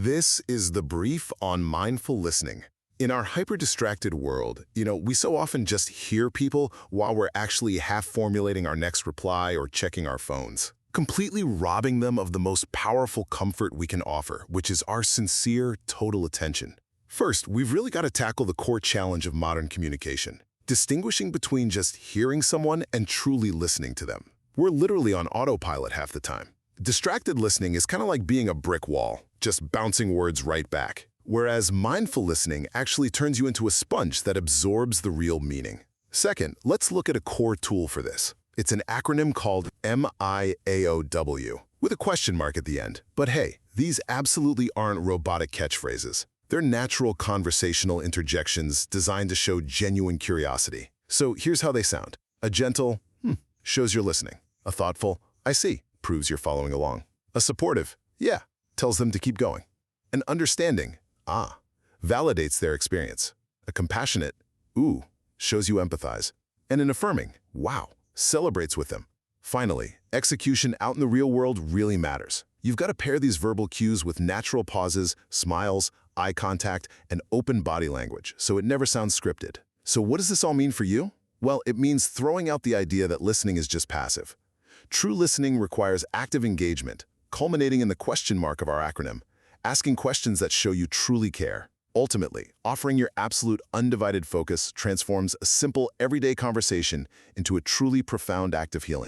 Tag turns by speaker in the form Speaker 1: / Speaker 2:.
Speaker 1: This is the brief on mindful listening. In our hyper-distracted world, we so often just hear people while we're actually half formulating our next reply or checking our phones, completely robbing them of the most powerful comfort we can offer, which is our sincere, total attention. First, we've really got to tackle the core challenge of modern communication, distinguishing between just hearing someone and truly listening to them. We're literally on autopilot half the time. Distracted listening is kind of like being a brick wall, just bouncing words right back. Whereas mindful listening actually turns you into a sponge that absorbs the real meaning. Second, let's look at a core tool for this. It's an acronym called M.I.A.O.W, with a question mark at the end. But hey, these absolutely aren't robotic catchphrases. They're natural conversational interjections designed to show genuine curiosity. So here's how they sound. A gentle, shows you're listening. A thoughtful, I see, proves you're following along. A supportive, yeah, tells them to keep going. An understanding, validates their experience. A compassionate, shows you empathize. And an affirming, wow, celebrates with them. Finally, execution out in the real world really matters. You've got to pair these verbal cues with natural pauses, smiles, eye contact, and open body language, so it never sounds scripted. So what does this all mean for you? Well, it means throwing out the idea that listening is just passive. True listening requires active engagement, culminating in the question mark of our acronym, asking questions that show you truly care. Ultimately, offering your absolute undivided focus transforms a simple, everyday conversation into a truly profound act of healing.